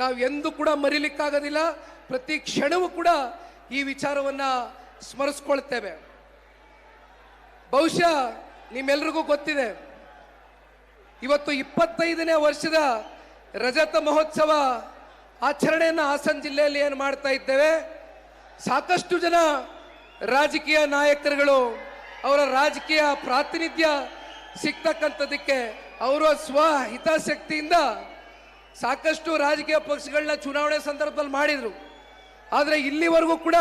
ನಾವು ಎಂದೂ ಕೂಡ ಮರೀಲಿಕ್ಕಾಗೋದಿಲ್ಲ. ಪ್ರತಿ ಕ್ಷಣವೂ ಕೂಡ ಈ ವಿಚಾರವನ್ನು ಸ್ಮರಿಸ್ಕೊಳ್ತೇವೆ. ಬಹುಶಃ ನಿಮ್ಮೆಲ್ರಿಗೂ ಗೊತ್ತಿದೆ, ಇವತ್ತು 25ನೇ ವರ್ಷದ ರಜತ ಮಹೋತ್ಸವ ಆಚರಣೆಯನ್ನು ಹಾಸನ ಜಿಲ್ಲೆಯಲ್ಲಿ ಏನು ಮಾಡ್ತಾ ಇದ್ದೇವೆ. ಸಾಕಷ್ಟು ಜನ ರಾಜಕೀಯ ನಾಯಕರುಗಳು ಅವರ ರಾಜಕೀಯ ಪ್ರಾತಿನಿಧ್ಯ ಸಿಗ್ತಕ್ಕಂಥದ್ದಕ್ಕೆ ಅವರ ಸ್ವ ಹಿತಾಸಕ್ತಿಯಿಂದ ಸಾಕಷ್ಟು ರಾಜಕೀಯ ಪಕ್ಷಗಳನ್ನ ಚುನಾವಣೆ ಸಂದರ್ಭದಲ್ಲಿ ಮಾಡಿದರು. ಆದರೆ ಇಲ್ಲಿವರೆಗೂ ಕೂಡ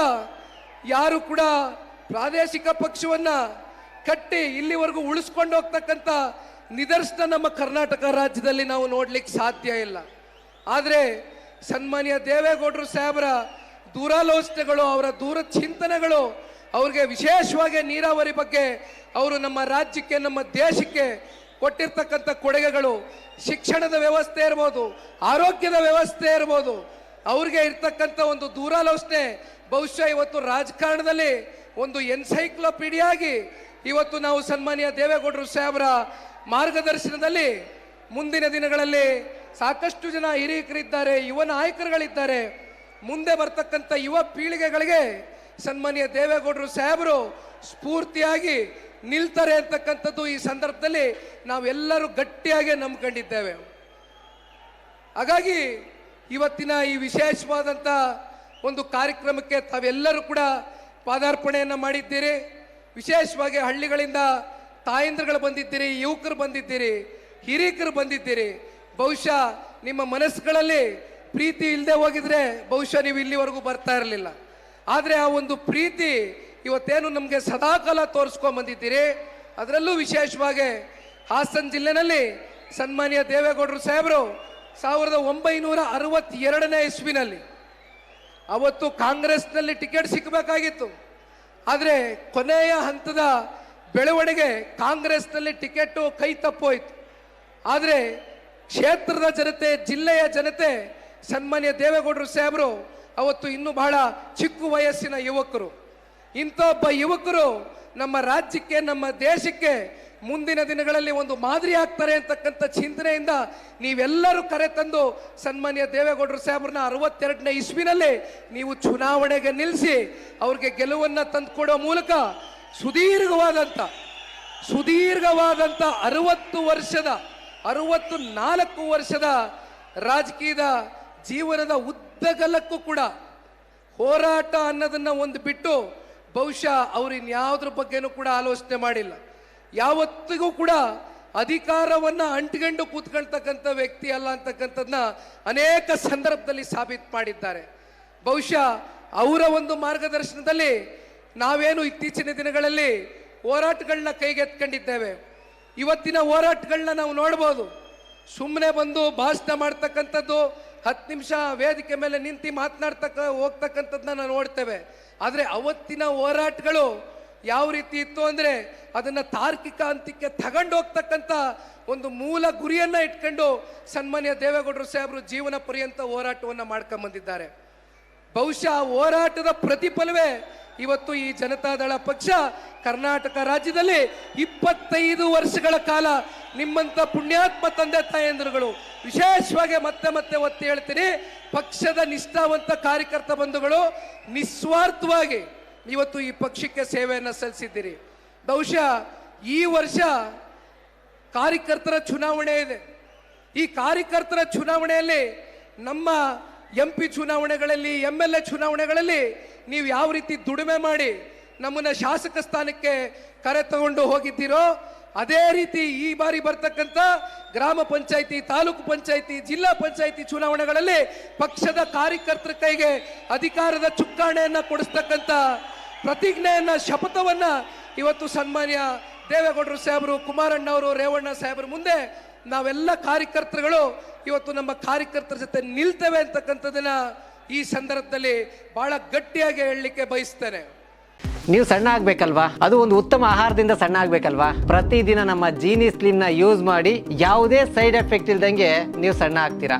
ಯಾರು ಕೂಡ ಪ್ರಾದೇಶಿಕ ಪಕ್ಷವನ್ನು ಕಟ್ಟಿ ಇಲ್ಲಿವರೆಗೂ ಉಳಿಸ್ಕೊಂಡು ಹೋಗ್ತಕ್ಕಂಥ ನಿದರ್ಶನ ನಮ್ಮ ಕರ್ನಾಟಕ ರಾಜ್ಯದಲ್ಲಿ ನಾವು ನೋಡ್ಲಿಕ್ಕೆ ಸಾಧ್ಯ ಇಲ್ಲ. ಆದರೆ ಸನ್ಮಾನ್ಯ ದೇವೇಗೌಡರು ಸಾಹೇಬರ ದೂರಾಲೋಚನೆಗಳು, ಅವರ ದೂರ ಚಿಂತನೆಗಳು, ಅವ್ರಿಗೆ ವಿಶೇಷವಾಗಿ ನೀರಾವರಿ ಬಗ್ಗೆ ಅವರು ನಮ್ಮ ರಾಜ್ಯಕ್ಕೆ, ನಮ್ಮ ದೇಶಕ್ಕೆ ಕೊಟ್ಟಿರ್ತಕ್ಕಂಥ ಕೊಡುಗೆಗಳು, ಶಿಕ್ಷಣದ ವ್ಯವಸ್ಥೆ ಇರ್ಬೋದು, ಆರೋಗ್ಯದ ವ್ಯವಸ್ಥೆ ಇರ್ಬೋದು, ಅವ್ರಿಗೆ ಇರ್ತಕ್ಕಂಥ ಒಂದು ದೂರಾಲೋಚನೆ ಬಹುಶಃ ಇವತ್ತು ರಾಜಕಾರಣದಲ್ಲಿ ಒಂದು ಎನ್ಸೈಕ್ಲೋಪೀಡಿಯಾ ಆಗಿ ಇವತ್ತು ನಾವು ಸನ್ಮಾನ್ಯ ದೇವೇಗೌಡರು ಸಾಹೇಬರ ಮಾರ್ಗದರ್ಶನದಲ್ಲಿ ಮುಂದಿನ ದಿನಗಳಲ್ಲಿ ಸಾಕಷ್ಟು ಜನ ಹಿರಿಯರಿದ್ದಾರೆ, ಯುವ ನಾಯಕರುಗಳಿದ್ದಾರೆ. ಮುಂದೆ ಬರ್ತಕ್ಕಂಥ ಯುವ ಪೀಳಿಗೆಗಳಿಗೆ ಸನ್ಮಾನ್ಯ ದೇವೇಗೌಡರು ಸಾಹೇಬರು ಸ್ಫೂರ್ತಿಯಾಗಿ ನಿಲ್ತಾರೆ ಅಂತಕ್ಕಂಥದ್ದು ಈ ಸಂದರ್ಭದಲ್ಲಿ ನಾವೆಲ್ಲರೂ ಗಟ್ಟಿಯಾಗಿ ನಂಬ್ಕೊಂಡಿದ್ದೇವೆ. ಹಾಗಾಗಿ ಇವತ್ತಿನ ಈ ವಿಶೇಷವಾದಂಥ ಒಂದು ಕಾರ್ಯಕ್ರಮಕ್ಕೆ ತಾವೆಲ್ಲರೂ ಕೂಡ ಪಾದಾರ್ಪಣೆಯನ್ನು ಮಾಡಿದ್ದೀರಿ. ವಿಶೇಷವಾಗಿ ಹಳ್ಳಿಗಳಿಂದ ತಾಯಂದ್ರಗಳು ಬಂದಿದ್ದೀರಿ, ಯುವಕರು ಬಂದಿದ್ದೀರಿ, ಹಿರಿಯಕರು ಬಂದಿದ್ದೀರಿ. ಬಹುಶಃ ನಿಮ್ಮ ಮನಸ್ಸುಗಳಲ್ಲಿ ಪ್ರೀತಿ ಇಲ್ಲದೆ ಹೋಗಿದ್ರೆ ಬಹುಶಃ ನೀವು ಇಲ್ಲಿವರೆಗೂ ಬರ್ತಾ ಇರಲಿಲ್ಲ. ಆದರೆ ಆ ಒಂದು ಪ್ರೀತಿ ಇವತ್ತೇನು ನಮಗೆ ಸದಾಕಾಲ ತೋರಿಸ್ಕೊಂಡು ಬಂದಿದ್ದೀರಿ. ಅದರಲ್ಲೂ ವಿಶೇಷವಾಗಿ ಹಾಸನ ಜಿಲ್ಲೆನಲ್ಲಿ ಸನ್ಮಾನ್ಯ ದೇವೇಗೌಡರು ಸಾಹೇಬರು 1962ನೇ ಇಸ್ವಿನಲ್ಲಿ ಅವತ್ತು ಕಾಂಗ್ರೆಸ್ನಲ್ಲಿ ಟಿಕೆಟ್ ಸಿಕ್ಕಬೇಕಾಗಿತ್ತು. ಆದರೆ ಕೊನೆಯ ಹಂತದ ಬೆಳವಣಿಗೆ ಕಾಂಗ್ರೆಸ್ನಲ್ಲಿ ಟಿಕೆಟು ಕೈ ತಪ್ಪೋಯ್ತು. ಆದರೆ ಕ್ಷೇತ್ರದ ಜನತೆ, ಜಿಲ್ಲೆಯ ಜನತೆ ಸನ್ಮಾನ್ಯ ದೇವೇಗೌಡರು ಸಾಹೇಬರು ಅವತ್ತು ಇನ್ನೂ ಬಹಳ ಚಿಕ್ಕ ವಯಸ್ಸಿನ ಯುವಕರು. ಇಂಥ ಒಬ್ಬ ಯುವಕರು ನಮ್ಮ ರಾಜ್ಯಕ್ಕೆ, ನಮ್ಮ ದೇಶಕ್ಕೆ ಮುಂದಿನ ದಿನಗಳಲ್ಲಿ ಒಂದು ಮಾದರಿ ಆಗ್ತಾರೆ ಅಂತಕ್ಕಂಥ ಚಿಂತನೆಯಿಂದ ನೀವೆಲ್ಲರೂ ಕರೆ ತಂದು ಸನ್ಮಾನ್ಯ ದೇವೇಗೌಡರು ಸಾಹೇಬ್ರನ್ನ 62ನೇ ಇಸ್ವಿನಲ್ಲಿ ನೀವು ಚುನಾವಣೆಗೆ ನಿಲ್ಲಿಸಿ ಅವ್ರಿಗೆ ಗೆಲುವನ್ನು ತಂದುಕೊಡೋ ಮೂಲಕ ಸುದೀರ್ಘವಾದಂಥ 64 ವರ್ಷದ ರಾಜಕೀಯದ ಜೀವನದ ಉದ್ದಗಲಕ್ಕೂ ಕೂಡ ಹೋರಾಟ ಅನ್ನೋದನ್ನ ಒಂದು ಬಿಟ್ಟು ಬಹುಶಃ ಅವರು ಇನ್ಯಾವುದ್ರ ಬಗ್ಗೆನೂ ಕೂಡ ಆಲೋಚನೆ ಮಾಡಿಲ್ಲ. ಯಾವತ್ತಿಗೂ ಕೂಡ ಅಧಿಕಾರವನ್ನು ಅಂಟಿಕೊಂಡು ಕೂತ್ಕೊಳ್ತಕ್ಕಂಥ ವ್ಯಕ್ತಿ ಅಲ್ಲ ಅಂತಕ್ಕಂಥದ್ದನ್ನ ಅನೇಕ ಸಂದರ್ಭದಲ್ಲಿ ಸಾಬೀತು ಮಾಡಿದ್ದಾರೆ. ಬಹುಶಃ ಅವರ ಒಂದು ಮಾರ್ಗದರ್ಶನದಲ್ಲಿ ನಾವೇನು ಇತ್ತೀಚಿನ ದಿನಗಳಲ್ಲಿ ಹೋರಾಟಗಳನ್ನ ಕೈಗೆತ್ಕೊಂಡಿದ್ದೇವೆ. ಇವತ್ತಿನ ಹೋರಾಟಗಳನ್ನ ನಾವು ನೋಡ್ಬೋದು. ಸುಮ್ಮನೆ ಬಂದು ಭಾಷಣ ಮಾಡ್ತಕ್ಕಂಥದ್ದು, 10 ನಿಮಿಷ ವೇದಿಕೆ ಮೇಲೆ ನಿಂತು ಹೋಗ್ತಕ್ಕಂಥದ್ದನ್ನ ನಾವು ನೋಡ್ತೇವೆ. ಆದರೆ ಅವತ್ತಿನ ಹೋರಾಟಗಳು ಯಾವ ರೀತಿ ಇತ್ತು ಅಂದರೆ ಅದನ್ನು ತಾರ್ಕಿಕ ಹಂತಕ್ಕೆ ತಗೊಂಡು ಹೋಗ್ತಕ್ಕಂಥ ಒಂದು ಮೂಲ ಗುರಿಯನ್ನು ಇಟ್ಕೊಂಡು ಸನ್ಮಾನ್ಯ ದೇವೇಗೌಡರು ಸಾಹೇಬರು ಜೀವನ ಪರ್ಯಂತ ಹೋರಾಟವನ್ನು ಮಾಡ್ಕೊಂಬಂದಿದ್ದಾರೆ. ಬಹುಶಃ ಹೋರಾಟದ ಪ್ರತಿಫಲವೇ ಇವತ್ತು ಈ ಜನತಾದಳ ಪಕ್ಷ ಕರ್ನಾಟಕ ರಾಜ್ಯದಲ್ಲಿ 25 ವರ್ಷಗಳ ಕಾಲ ನಿಮ್ಮಂಥ ಪುಣ್ಯಾತ್ಮ ತಂದೆ ತಾಯಂದಿರುಗಳು, ವಿಶೇಷವಾಗಿ ಮತ್ತೆ ಒತ್ತಿ ಹೇಳ್ತೀನಿ, ಪಕ್ಷದ ನಿಷ್ಠಾವಂತ ಕಾರ್ಯಕರ್ತ ಬಂಧುಗಳು ನಿಸ್ವಾರ್ಥವಾಗಿ ಇವತ್ತು ಈ ಪಕ್ಷಕ್ಕೆ ಸೇವೆಯನ್ನು ಸಲ್ಲಿಸಿದ್ದೀರಿ. ಬಹುಶಃ ಈ ವರ್ಷ ಕಾರ್ಯಕರ್ತರ ಚುನಾವಣೆ ಇದೆ. ಈ ಕಾರ್ಯಕರ್ತರ ಚುನಾವಣೆಯಲ್ಲಿ ನಮ್ಮ MP ಚುನಾವಣೆಗಳಲ್ಲಿ, MLA ಚುನಾವಣೆಗಳಲ್ಲಿ ನೀವು ಯಾವ ರೀತಿ ದುಡಿಮೆ ಮಾಡಿ ನಮ್ಮನ್ನು ಶಾಸಕ ಸ್ಥಾನಕ್ಕೆ ಕರೆ ತಗೊಂಡು ಹೋಗಿದ್ದೀರೋ ಅದೇ ರೀತಿ ಈ ಬಾರಿ ಬರ್ತಕ್ಕಂಥ ಗ್ರಾಮ ಪಂಚಾಯಿತಿ, ತಾಲೂಕು ಪಂಚಾಯಿತಿ, ಜಿಲ್ಲಾ ಪಂಚಾಯಿತಿ ಚುನಾವಣೆಗಳಲ್ಲಿ ಪಕ್ಷದ ಕಾರ್ಯಕರ್ತರ ಕೈಗೆ ಅಧಿಕಾರದ ಚುಕ್ಕಾಣಿಯನ್ನು ಕೊಡಿಸ್ತಕ್ಕಂಥ ಪ್ರತಿಜ್ಞೆಯನ್ನ, ಶಪಥವನ್ನ ಇವತ್ತು ಸನ್ಮಾನ್ಯ ದೇವೇಗೌಡರು ಸಾಹೇಬರು, ಕುಮಾರಣ್ಣ ಅವರು, ರೇವಣ್ಣ ಸಾಹೇಬರು ಮುಂದೆ ನಾವೆಲ್ಲ ಕಾರ್ಯಕರ್ತರುಗಳು ಇವತ್ತು ನಮ್ಮ ಕಾರ್ಯಕರ್ತರ ಜೊತೆ ನಿಲ್ತೇವೆ ಅಂತಕ್ಕಂಥದ್ದನ್ನ ಈ ಸಂದರ್ಭದಲ್ಲಿ ಬಹಳ ಗಟ್ಟಿಯಾಗಿ ಹೇಳಲಿಕ್ಕೆ ಬಯಸ್ತೇನೆ. ನೀವು ಸಣ್ಣ ಆಗ್ಬೇಕಲ್ವಾ? ಅದು ಒಂದು ಉತ್ತಮ ಆಹಾರದಿಂದ ಸಣ್ಣ ಆಗ್ಬೇಕಲ್ವಾ? ಪ್ರತಿದಿನ ನಮ್ಮ ಜೀನಿ ಸ್ಲಿಮ್ ನ ಯೂಸ್ ಮಾಡಿ ಯಾವುದೇ ಸೈಡ್ ಎಫೆಕ್ಟ್ ಇಲ್ದಂಗೆ ನೀವು ಸಣ್ಣ ಆಗ್ತೀರಾ.